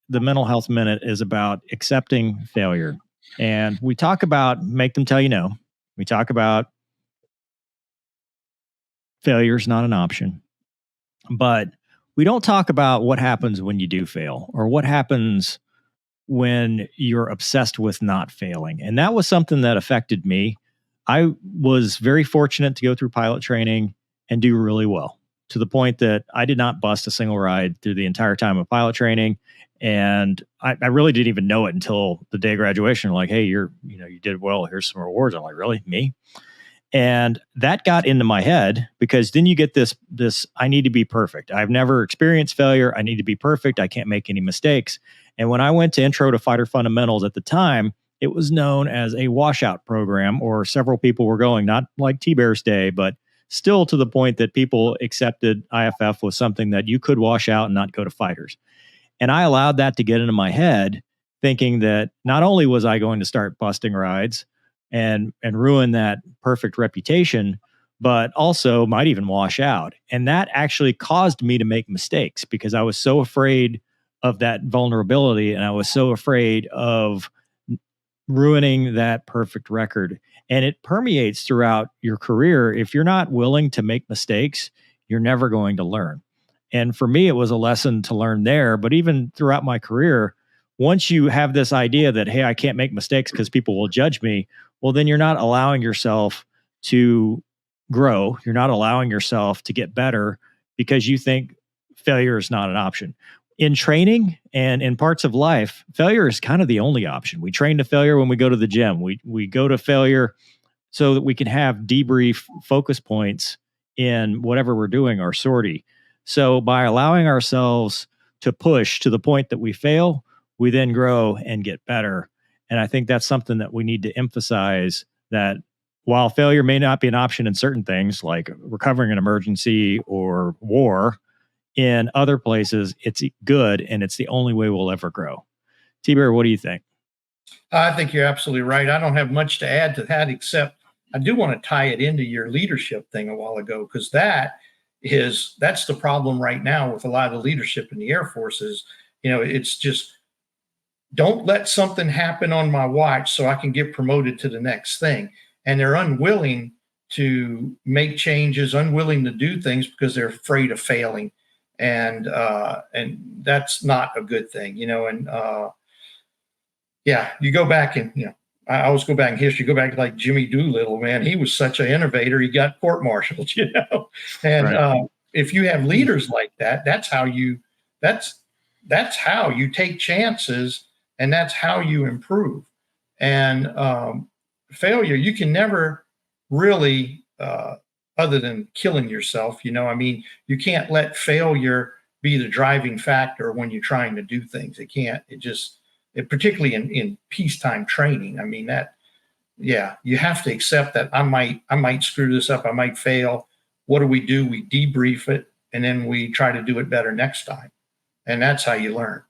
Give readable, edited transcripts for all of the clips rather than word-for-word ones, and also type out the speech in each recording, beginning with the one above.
the Mental Health Minute is about accepting failure. And we talk about make them tell you no. We talk about failure is not an option. But we don't talk about what happens when you do fail or what happens when you're obsessed with not failing. And that was something that affected me. I was very fortunate to go through pilot training and do really well, to the point that I did not bust a single ride through the entire time of pilot training. And I really didn't even know it until the day of graduation. Like, hey, you did well. Here's some rewards. I'm like, really? Me? And that got into my head, because then you get this, I need to be perfect. I've never experienced failure. I need to be perfect. I can't make any mistakes. And when I went to Intro to Fighter Fundamentals at the time, it was known as a washout program, or several people were going, not like TBear's day, but still to the point that people accepted IFF was something that you could wash out and not go to fighters. And I allowed that to get into my head, thinking that not only was I going to start busting rides and ruin that perfect reputation, but also might even wash out. And that actually caused me to make mistakes, because I was so afraid of that vulnerability, and I was so afraid of ruining that perfect record. And it permeates throughout your career. If you're not willing to make mistakes, you're never going to learn. And for me, it was a lesson to learn there. But even throughout my career, once you have this idea that, hey, I can't make mistakes because people will judge me, well, then you're not allowing yourself to grow. You're not allowing yourself to get better, because you think failure is not an option. In training and in parts of life, failure is kind of the only option. We train to failure when we go to the gym. We go to failure so that we can have debrief focus points in whatever we're doing, our sortie. So by allowing ourselves to push to the point that we fail, we then grow and get better. And I think that's something that we need to emphasize, that while failure may not be an option in certain things like recovering an emergency or war, in other places, it's good, and it's the only way we'll ever grow. TBear, what do you think? I think you're absolutely right. I don't have much to add to that, except I do want to tie it into your leadership thing a while ago, because that's the problem right now with a lot of the leadership in the Air Force is, it's just, don't let something happen on my watch so I can get promoted to the next thing. And they're unwilling to make changes, unwilling to do things because they're afraid of failing. And that's not a good thing, you go back and, I always go back in history, go back to like Jimmy Doolittle, man, he was such an innovator. He got court-martialed, and right. If you have leaders like that, that's how you take chances, and that's how you improve. And failure, you can never really, other than killing yourself, you can't let failure be the driving factor when you're trying to do things. Particularly in peacetime training. You have to accept that I might screw this up. I might fail. What do? We debrief it, and then we try to do it better next time. And that's how you learn.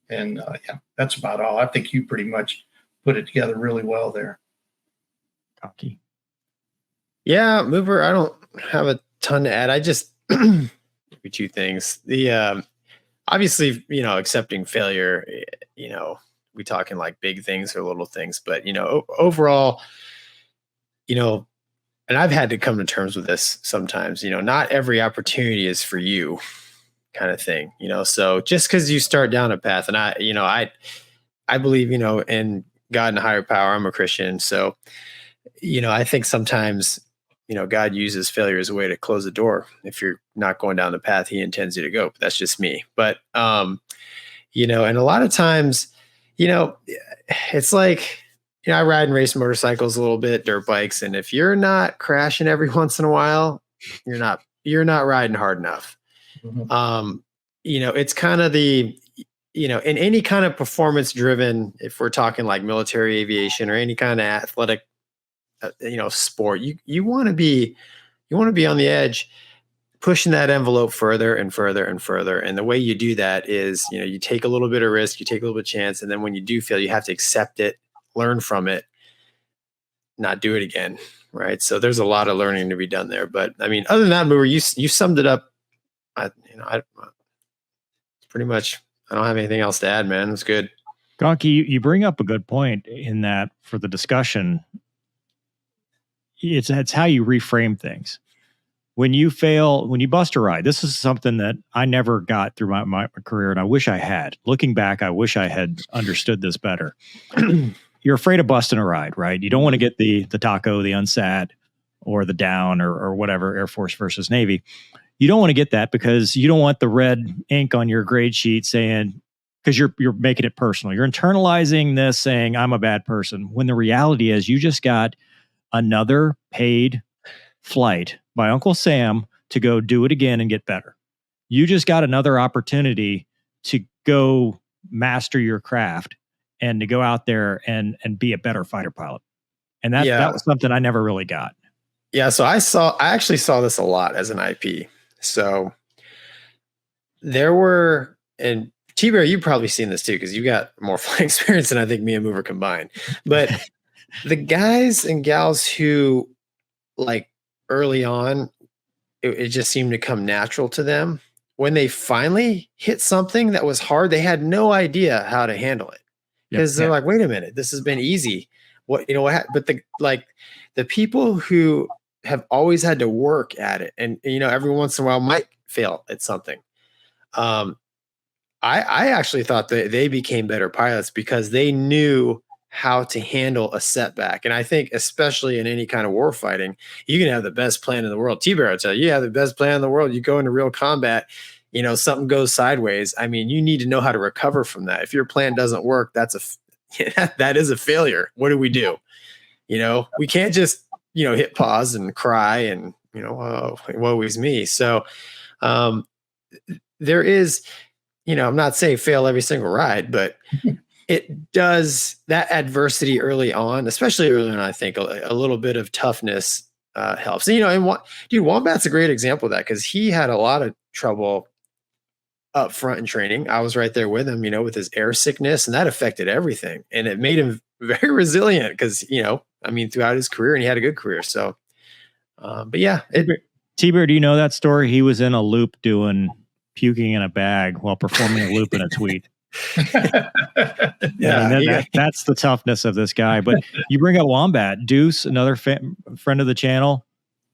And that's about all. I think you pretty much put it together really well there. Gonky. Yeah, Mover, I don't have a ton to add. I just two things. The obviously, accepting failure, we talking like big things or little things, but overall, and I've had to come to terms with this sometimes, not every opportunity is for you, kind of thing, so just because you start down a path, and I believe, in God and higher power. I'm a Christian. So, I think sometimes, God uses failure as a way to close the door if you're not going down the path he intends you to go. But that's just me. But, and a lot of times, it's like, I ride and race motorcycles a little bit, dirt bikes. And if you're not crashing every once in a while, you're not riding hard enough. Mm-hmm. It's kind of the, in any kind of performance driven, if we're talking like military aviation or any kind of athletic, sport, you want to be on the edge, pushing that envelope further and further and further. And the way you do that is, you take a little bit of risk, you take a little bit of chance. And then when you do fail, you have to accept it, learn from it, not do it again. Right. So there's a lot of learning to be done there. But other than that, Mover, you summed it up. It's pretty much I don't have anything else to add, man. It's good. Gonky, you bring up a good point in that for the discussion. It's how you reframe things. When you fail, when you bust a ride, this is something that I never got through my career, and I wish I had. Looking back, I wish I had understood this better. You're afraid of busting a ride, right? You don't want to get the taco, the unsat, or the down, or whatever, Air Force versus Navy. You don't want to get that because you don't want the red ink on your grade sheet saying, because you're making it personal. You're internalizing this saying, I'm a bad person, when the reality is you just got another paid flight by Uncle Sam to go do it again and get better. You just got another opportunity to go master your craft and to go out there and be a better fighter pilot. And that was something I never really got. Yeah. So I actually saw this a lot as an IP. So there were, and TBear, you've probably seen this too, because you got more flight experience than I think me and Mover combined. But the guys and gals who, like, early on, it just seemed to come natural to them. When they finally hit something that was hard, they had no idea how to handle it, because they're like, wait a minute, this has been easy. What, but the people who have always had to work at it, and every once in a while might fail at something. I actually thought that they became better pilots because they knew how to handle a setback. And I think especially in any kind of war fighting, you can have the best plan in the world. TBear, I tell you, you have the best plan in the world. You go into real combat, something goes sideways. I mean, you need to know how to recover from that. If your plan doesn't work, that is a failure. What do we do? We can't just, hit pause and cry and, oh, woe is me. So there is, I'm not saying fail every single ride, but it does, that adversity early on, especially early on, I think a little bit of toughness helps. And Wombat's a great example of that, because he had a lot of trouble up front in training. I was right there with him, with his air sickness, and that affected everything. And it made him very resilient because, throughout his career, and he had a good career. So, but yeah. TBear, do you know that story? He was in a loop puking in a bag while performing a loop in a tweet. That's the toughness of this guy. But you bring up Wombat. Deuce, another friend of the channel,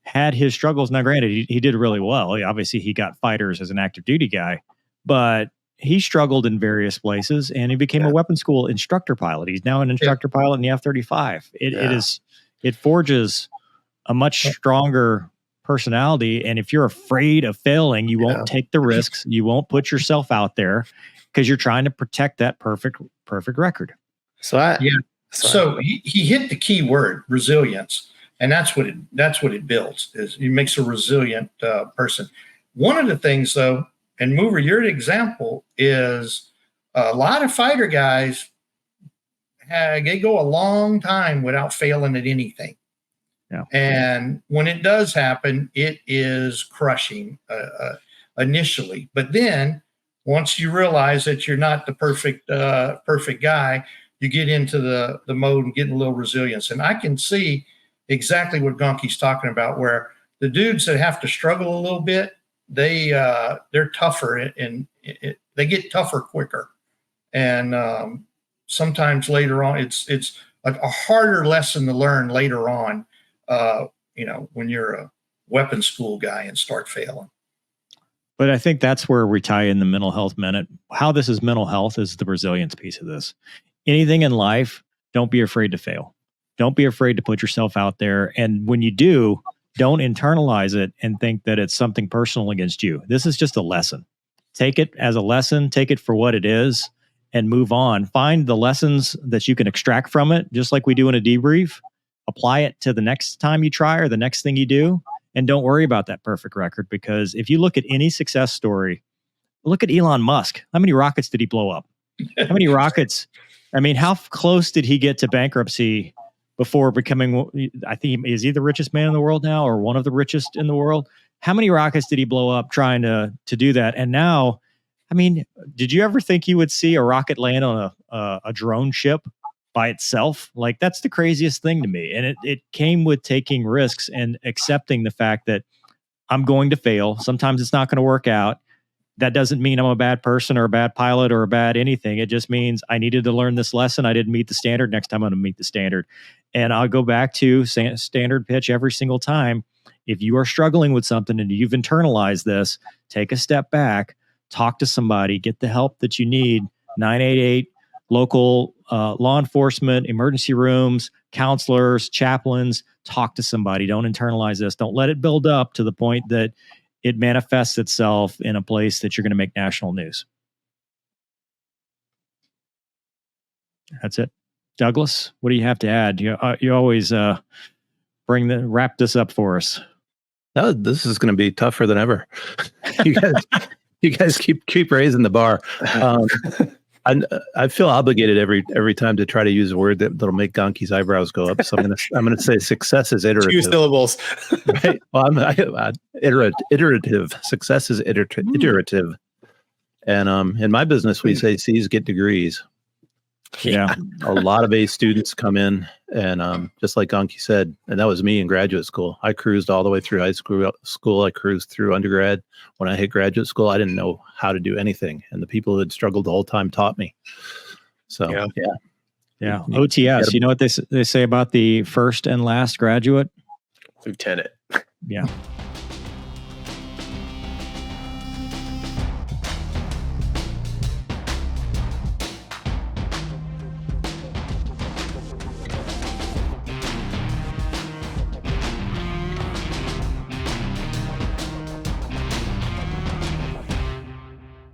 had his struggles. Now, granted, he did really well. Obviously, he got fighters as an active duty guy, but he struggled in various places, and he became a weapons school instructor pilot. He's now an instructor pilot in the F-35. It forges a much stronger personality. And if you're afraid of failing, you won't take the risks. You won't put yourself out there because you're trying to protect that perfect record. So he hit the key word, resilience. And that's what it builds, is it makes a resilient person. One of the things, though, and Mover, your example is a lot of fighter guys, they go a long time without failing at anything. Yeah. And when it does happen, it is crushing initially. But then once you realize that you're not the perfect guy, you get into the mode and get a little resilience. And I can see exactly what Gonky's talking about, where the dudes that have to struggle a little bit, they're tougher and they get tougher quicker. And sometimes later on, it's like a harder lesson to learn later on. When you're a weapons school guy and start failing. But I think that's where we tie in the mental health minute. How this is mental health is the resilience piece of this. Anything in life, don't be afraid to fail. Don't be afraid to put yourself out there. And when you do, don't internalize it and think that it's something personal against you. This is just a lesson. Take it as a lesson, take it for what it is, and move on. Find the lessons that you can extract from it, just like we do in a debrief. Apply it to the next time you try or the next thing you do. And don't worry about that perfect record, because if you look at any success story, look at Elon Musk. How many rockets did he blow up? How many rockets? I mean, how close did he get to bankruptcy before becoming, I think, is he the richest man in the world now, or one of the richest in the world? How many rockets did he blow up trying to do that? And now, I mean, did you ever think you would see a rocket land on a drone ship by itself? Like, that's the craziest thing to me. And it came with taking risks and accepting the fact that I'm going to fail. Sometimes it's not going to work out. that doesn't mean I'm a bad person or a bad pilot or a bad anything. It just means I needed to learn this lesson. I didn't meet the standard. Next time I'm going to meet the standard. And I'll go back to standard pitch every single time. If you are struggling with something and you've internalized this, take a step back, talk to somebody, get the help that you need. 988, local law enforcement, emergency rooms, counselors, chaplains, talk to somebody. Don't internalize this. Don't let it build up to the point that it manifests itself in a place that you're going to make national news. That's it. Douglas, what do you have to add? You always wrap this up for us. No, this is going to be tougher than ever. you guys keep raising the bar. I feel obligated every time to try to use a word that'll make Gonky's eyebrows go up. So I'm gonna say success is iterative. 2 syllables. Right? Well, iterative. Success is iterative. And in my business, we say C's get degrees. Yeah. A lot of A students come in, and just like Gonky said, and that was me in graduate school. I cruised all the way through high school. I cruised through undergrad. When I hit graduate school, I didn't know how to do anything, and the people who had struggled the whole time taught me. So yeah. OTS. You know what they say about the first and last graduate? Lieutenant. Yeah.